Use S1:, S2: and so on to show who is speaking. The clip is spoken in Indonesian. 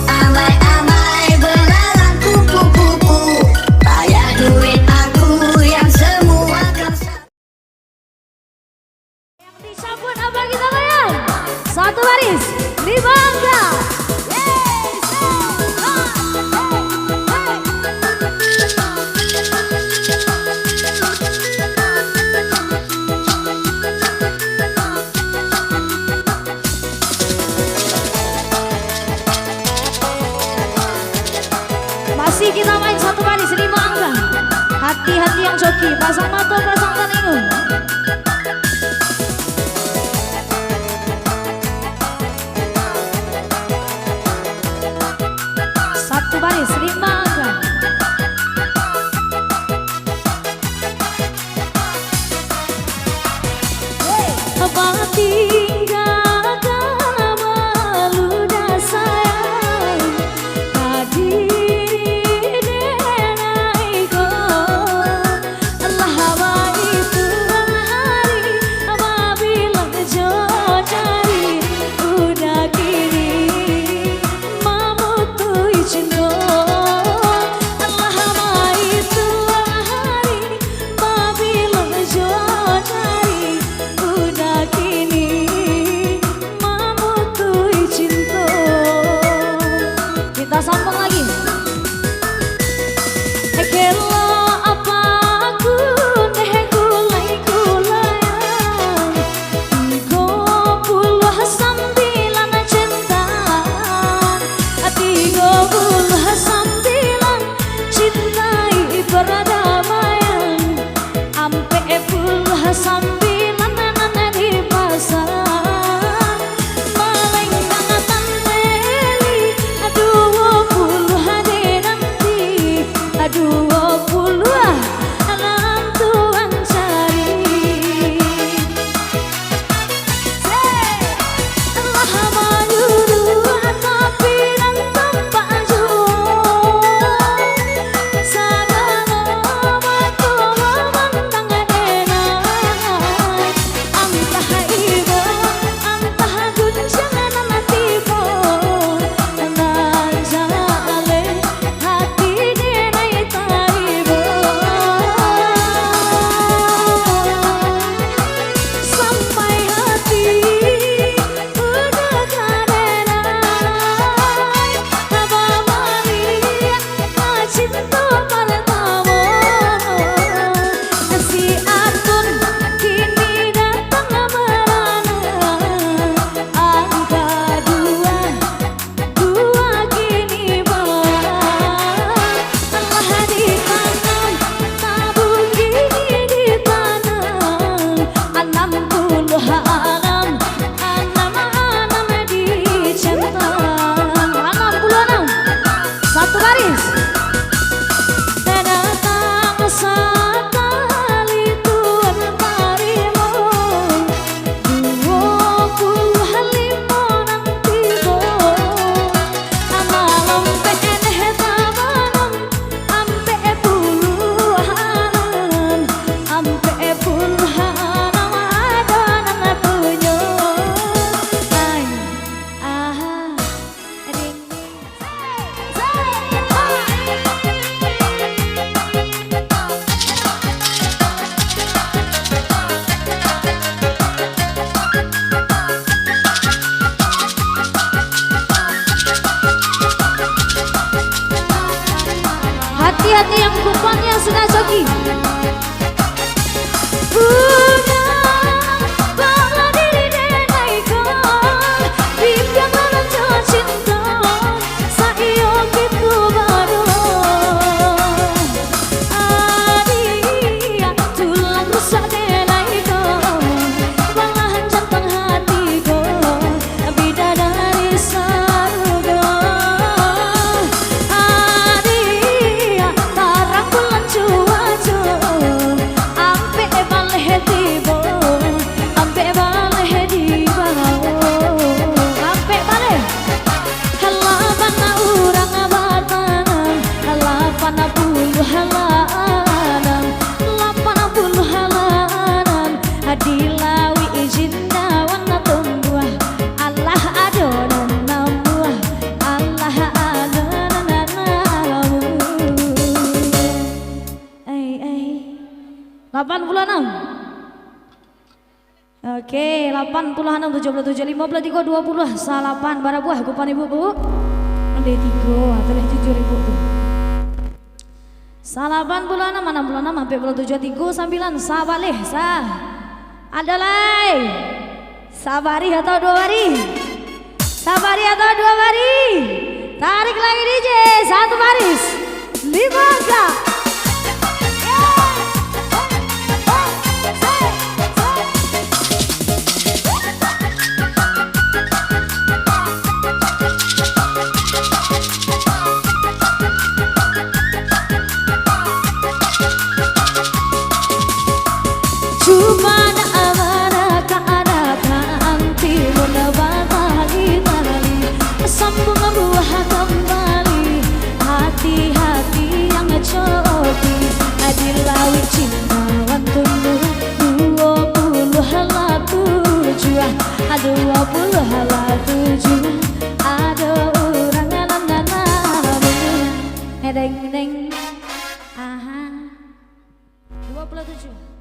S1: Amai-amai belalang kupu-kupu, bayar duit aku yang semua kau.
S2: Yang disambut apa kita goyang? Satu baris, 5 angka. Masih kita main satu baris 5 angka. Hati-hati yang joki, pasang mata, pasang telinga. Satu baris 5 angka. Apa tinggalkan malu dan sayang tadi denai kau Allah itu hari apabila jauh cari udah kini mamutui cinta Allah itu hari apabila jauh cari udah kini mamutui cinta. Kita sambung lagi. Kelo apa aku neh kulai-kulayan 39 cinta 39 cintai perdamaian ampe puluh 9 nana di pasar maling kangatan meli 20 hari nanti 20 alam Tuhan cari Allah menyuruh tapi dan tanpa jual sagala batu memandang enak antah iba antah guncangan tiba nan jale hati denai taiba sampai hati udah karenai abamani cinta pertama si atun kini datang merana angka dua kini Allah ditanam tabung kini ditanam 60 alam dicentang 66 satu baris. Datang sekali Tuhan parimu 25 nanti bo malam peneh tabanan ampe puluhan adonan punyo ay ring hati-hati yang kuponnya sudah joki. Udah bala diri denai kau dibiarkan jauh cinta saio gitu baru adia tulang rusak denai kau balahan jantung hati kau bidadari sarga adia tarang bulan cuaca ampe baleh 86. Oke, 86, 77, 53, 20, salapan bara buah kupan ibu bu. Ada 3, atau 7 ribu tuh. Salapan 86, 66, sampai 7, 39, sabalih, sah. Ada lagi. Sabari atau 2 hari? Sabari atau 2 hari? Tarik lagi DJ, 1 baris. 5 angka. Cuma amanah keadaan timun bahagia tali sambung buah kembali hati-hati yang coki adilawi cinta wantumu 20 hala tujuan 20 hala tujuan ada orang nanamu nedeng aha 27